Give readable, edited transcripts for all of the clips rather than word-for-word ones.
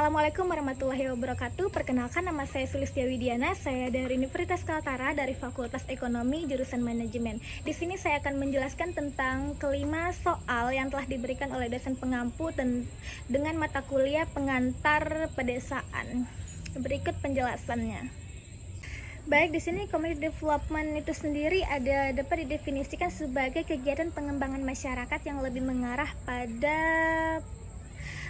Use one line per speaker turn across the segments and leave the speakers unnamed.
Assalamualaikum warahmatullahi wabarakatuh. Perkenalkan, nama saya Sulistia Widiana. Saya dari Universitas Kaltara dari Fakultas Ekonomi jurusan Manajemen. Di sini saya akan menjelaskan tentang kelima soal yang telah diberikan oleh dosen pengampu dengan mata kuliah pengantar pedesaan. Berikut penjelasannya. Baik, di sini community development itu sendiri dapat didefinisikan sebagai kegiatan pengembangan masyarakat yang lebih mengarah pada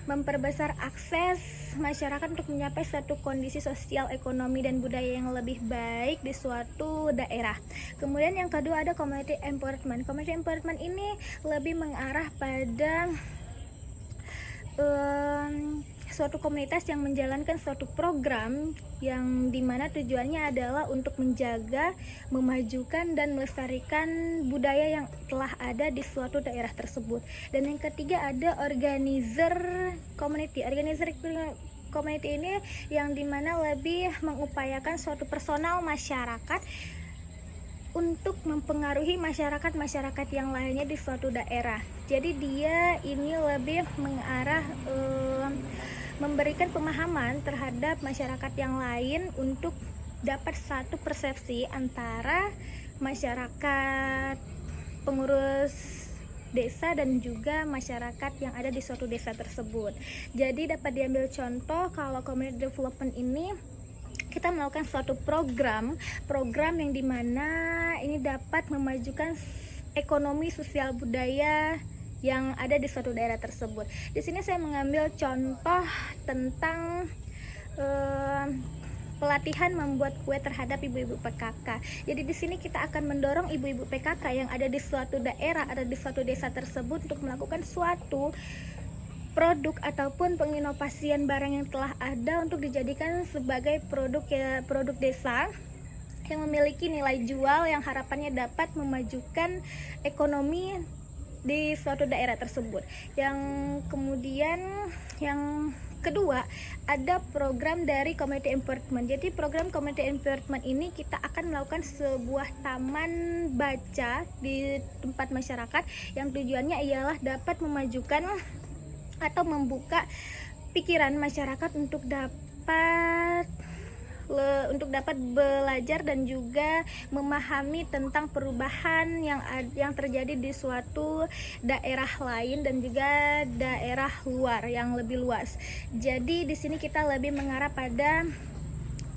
memperbesar akses masyarakat untuk mencapai suatu kondisi sosial, ekonomi, dan budaya yang lebih baik di suatu daerah. Kemudian yang kedua ada community empowerment. Community empowerment ini lebih mengarah pada suatu komunitas yang menjalankan suatu program yang dimana tujuannya adalah untuk menjaga, memajukan, dan melestarikan budaya yang telah ada di suatu daerah tersebut. Dan yang ketiga ada organizer community. Organizer community ini yang dimana lebih mengupayakan suatu personal masyarakat untuk mempengaruhi masyarakat yang lainnya di suatu daerah. Jadi dia ini lebih mengarah memberikan pemahaman terhadap masyarakat yang lain untuk dapat satu persepsi antara masyarakat pengurus desa dan juga masyarakat yang ada di suatu desa tersebut. Jadi dapat diambil contoh kalau community development ini kita melakukan suatu program yang dimana ini dapat memajukan ekonomi, sosial, budaya yang ada di suatu daerah tersebut. Di sini saya mengambil contoh tentang pelatihan membuat kue terhadap ibu-ibu PKK. Jadi di sini kita akan mendorong ibu-ibu PKK yang ada di suatu daerah, ada di suatu desa tersebut untuk melakukan suatu produk ataupun penginovasian barang yang telah ada untuk dijadikan sebagai produk desa yang memiliki nilai jual yang harapannya dapat memajukan ekonomi di suatu daerah tersebut. Yang kemudian yang kedua ada program dari community empowerment. Jadi program community empowerment ini kita akan melakukan sebuah taman baca di tempat masyarakat yang tujuannya ialah dapat memajukan atau membuka pikiran masyarakat untuk dapat belajar dan juga memahami tentang perubahan yang terjadi di suatu daerah lain dan juga daerah luar yang lebih luas. Jadi di sini kita lebih mengarah pada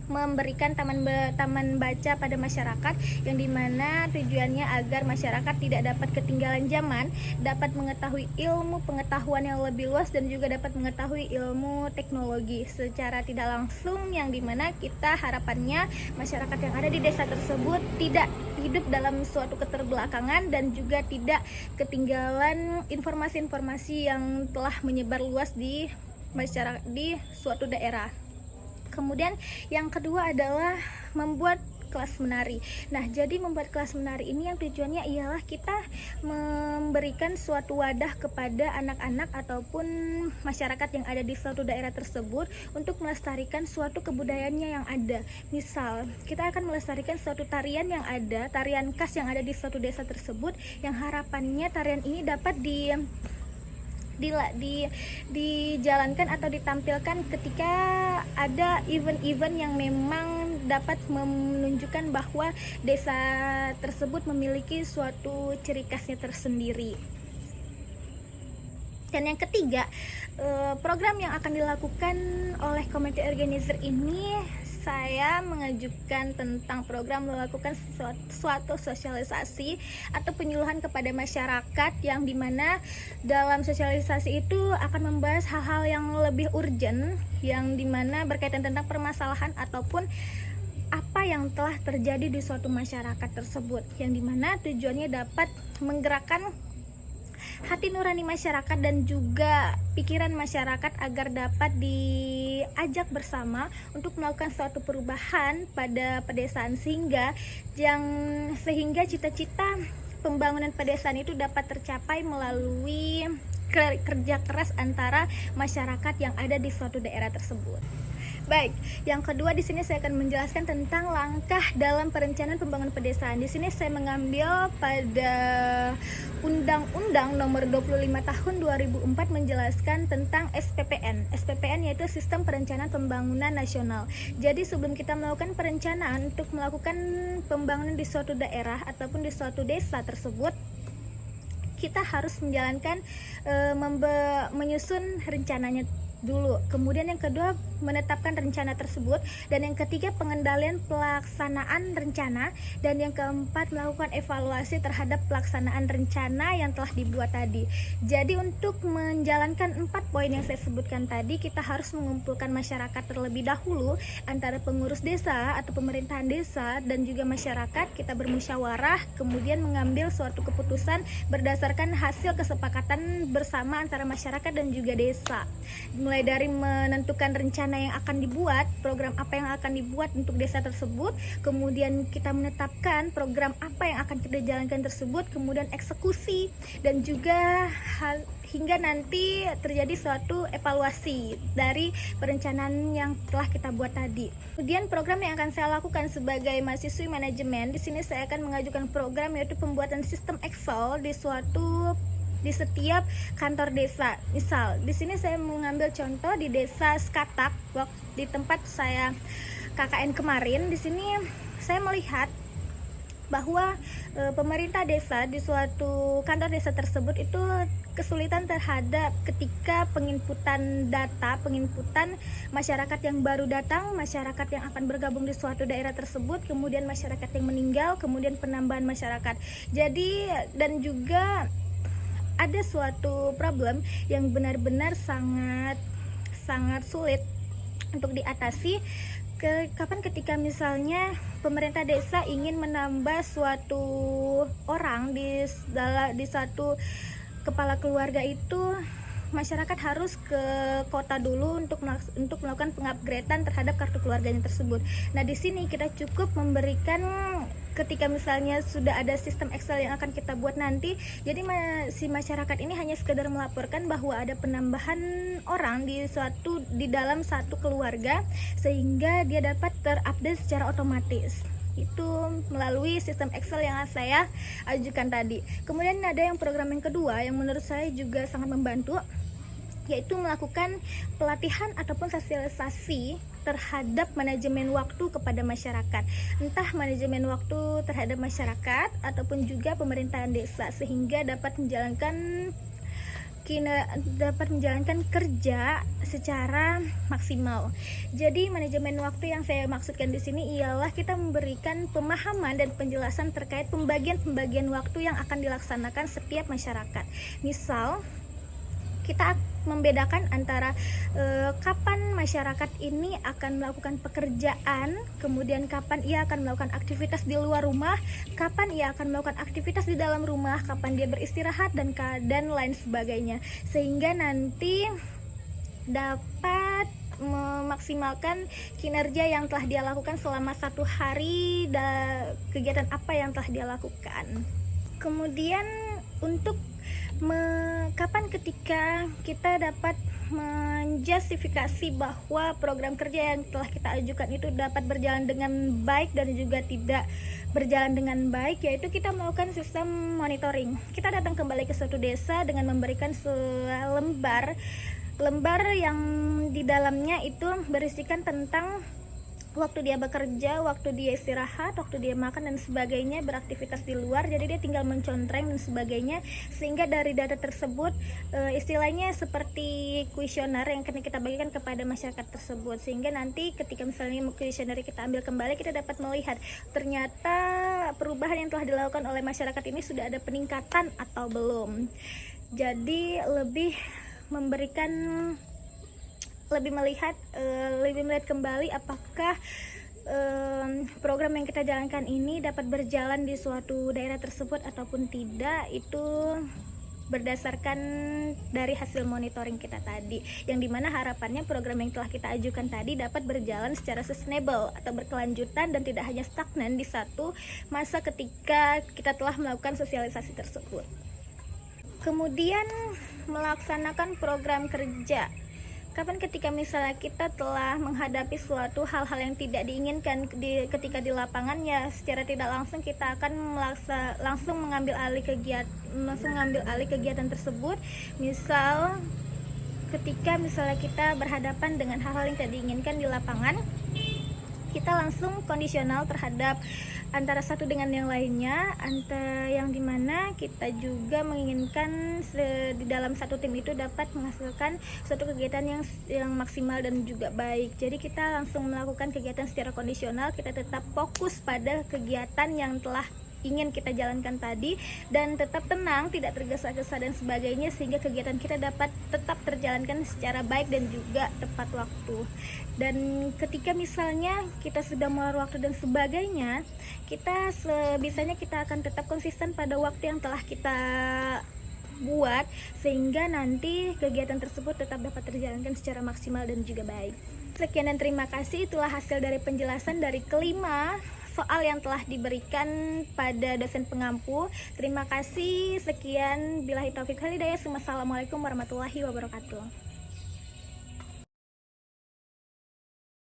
memberikan taman baca pada masyarakat yang dimana tujuannya agar masyarakat tidak dapat ketinggalan zaman, dapat mengetahui ilmu pengetahuan yang lebih luas dan juga dapat mengetahui ilmu teknologi secara tidak langsung, yang dimana kita harapannya masyarakat yang ada di desa tersebut tidak hidup dalam suatu keterbelakangan dan juga tidak ketinggalan informasi-informasi yang telah menyebar luas di masyarakat di suatu daerah. Kemudian yang kedua adalah membuat kelas menari. Nah, jadi membuat kelas menari ini yang tujuannya ialah kita memberikan suatu wadah kepada anak-anak ataupun masyarakat yang ada di suatu daerah tersebut untuk melestarikan suatu kebudayaannya yang ada. Misal, kita akan melestarikan suatu tarian yang ada, tarian khas yang ada di suatu desa tersebut, yang harapannya tarian ini dapat dijalankan atau ditampilkan ketika ada event-event yang memang dapat menunjukkan bahwa desa tersebut memiliki suatu ciri khasnya tersendiri. Dan yang ketiga, program yang akan dilakukan oleh community organizer ini, saya mengajukan tentang program melakukan suatu sosialisasi atau penyuluhan kepada masyarakat yang dimana dalam sosialisasi itu akan membahas hal-hal yang lebih urgent yang dimana berkaitan tentang permasalahan ataupun apa yang telah terjadi di suatu masyarakat tersebut, yang dimana tujuannya dapat menggerakkan hati nurani masyarakat dan juga pikiran masyarakat agar dapat diajak bersama untuk melakukan suatu perubahan pada pedesaan sehingga cita-cita pembangunan pedesaan itu dapat tercapai melalui kerja keras antara masyarakat yang ada di suatu daerah tersebut. Baik, yang kedua di sini saya akan menjelaskan tentang langkah dalam perencanaan pembangunan pedesaan. Di sini saya mengambil pada Undang-Undang Nomor 25 Tahun 2004 menjelaskan tentang SPPN. SPPN yaitu Sistem Perencanaan Pembangunan Nasional. Jadi sebelum kita melakukan perencanaan untuk melakukan pembangunan di suatu daerah ataupun di suatu desa tersebut, kita harus menjalankan menyusun rencananya dulu. Kemudian yang kedua, menetapkan rencana tersebut, dan yang ketiga, pengendalian pelaksanaan rencana, dan yang keempat, melakukan evaluasi terhadap pelaksanaan rencana yang telah dibuat tadi. Jadi untuk menjalankan 4 poin yang saya sebutkan tadi, kita harus mengumpulkan masyarakat terlebih dahulu, antara pengurus desa atau pemerintahan desa dan juga masyarakat. Kita bermusyawarah, kemudian mengambil suatu keputusan berdasarkan hasil kesepakatan bersama antara masyarakat dan juga desa, mulai dari menentukan rencana yang akan dibuat, program apa yang akan dibuat untuk desa tersebut, kemudian kita menetapkan program apa yang akan kita jalankan tersebut, kemudian eksekusi, dan juga hingga nanti terjadi suatu evaluasi dari perencanaan yang telah kita buat tadi. Kemudian program yang akan saya lakukan sebagai mahasiswi manajemen, di sini saya akan mengajukan program yaitu pembuatan sistem Excel di setiap kantor desa. Misal, di sini saya mengambil contoh di desa Skatak, di tempat saya KKN kemarin. Di sini saya melihat bahwa pemerintah desa di suatu kantor desa tersebut itu kesulitan terhadap ketika penginputan data, penginputan masyarakat yang baru datang, masyarakat yang akan bergabung di suatu daerah tersebut, kemudian masyarakat yang meninggal, kemudian penambahan masyarakat. Jadi, dan juga ada suatu problem yang benar-benar sangat sulit untuk diatasi. Kapan ketika misalnya pemerintah desa ingin menambah suatu orang di satu kepala keluarga itu, masyarakat harus ke kota dulu untuk melakukan pengupgradean terhadap kartu keluarganya tersebut. Nah, di sini kita cukup memberikan, ketika misalnya sudah ada sistem Excel yang akan kita buat nanti, jadi si masyarakat ini hanya sekedar melaporkan bahwa ada penambahan orang di dalam satu keluarga, sehingga dia dapat terupdate secara otomatis. Itu melalui sistem Excel yang saya ajukan tadi. Kemudian ada yang program yang kedua yang menurut saya juga sangat membantu, yaitu melakukan pelatihan ataupun sosialisasi terhadap manajemen waktu kepada masyarakat, entah manajemen waktu terhadap masyarakat ataupun juga pemerintahan desa, sehingga dapat menjalankan kerja secara maksimal. Jadi manajemen waktu yang saya maksudkan di sini ialah kita memberikan pemahaman dan penjelasan terkait pembagian waktu yang akan dilaksanakan setiap masyarakat. Misal, kita membedakan antara kapan masyarakat ini akan melakukan pekerjaan, kemudian kapan ia akan melakukan aktivitas di luar rumah, kapan ia akan melakukan aktivitas di dalam rumah, kapan dia beristirahat, dan lain sebagainya, sehingga nanti dapat memaksimalkan kinerja yang telah dia lakukan selama satu hari, kegiatan apa yang telah dia lakukan. Kemudian untuk kapan ketika kita dapat menjustifikasi bahwa program kerja yang telah kita ajukan itu dapat berjalan dengan baik dan juga tidak berjalan dengan baik, yaitu kita melakukan sistem monitoring. Kita datang kembali ke suatu desa dengan memberikan lembar yang di dalamnya itu berisikan tentang waktu dia bekerja, waktu dia istirahat, waktu dia makan dan sebagainya, beraktivitas di luar. Jadi dia tinggal mencontreng dan sebagainya, sehingga dari data tersebut istilahnya seperti kuesioner yang kita bagikan kepada masyarakat tersebut, sehingga nanti ketika misalnya kuesioner kita ambil kembali, kita dapat melihat ternyata perubahan yang telah dilakukan oleh masyarakat ini sudah ada peningkatan atau belum. Jadi lebih melihat kembali apakah program yang kita jalankan ini dapat berjalan di suatu daerah tersebut ataupun tidak. Itu berdasarkan dari hasil monitoring kita tadi, yang dimana harapannya program yang telah kita ajukan tadi dapat berjalan secara sustainable atau berkelanjutan dan tidak hanya stagnan di satu masa ketika kita telah melakukan sosialisasi tersebut. Kemudian melaksanakan program kerja. Kapan ketika misalnya kita telah menghadapi suatu hal-hal yang tidak diinginkan ketika di lapangan, ya secara tidak langsung kita akan langsung mengambil alih kegiatan tersebut. Misal ketika misalnya kita berhadapan dengan hal-hal yang tidak diinginkan di lapangan, kita langsung kondisional terhadap antara satu dengan yang lainnya, yang dimana kita juga menginginkan di dalam satu tim itu dapat menghasilkan suatu kegiatan yang maksimal dan juga baik. Jadi kita langsung melakukan kegiatan secara kondisional, kita tetap fokus pada kegiatan yang telah ingin kita jalankan tadi, dan tetap tenang, tidak tergesa-gesa dan sebagainya, sehingga kegiatan kita dapat tetap terjalankan secara baik dan juga tepat waktu. Dan ketika misalnya kita sudah molor waktu dan sebagainya, kita sebisanya kita akan tetap konsisten pada waktu yang telah kita buat, sehingga nanti kegiatan tersebut tetap dapat terjalankan secara maksimal dan juga baik. Sekian dan terima kasih, itulah hasil dari penjelasan dari kelima soal yang telah diberikan pada dosen pengampu. Terima kasih, sekian, billahi taufiq wal hidayah. Wassalamualaikum warahmatullahi wabarakatuh.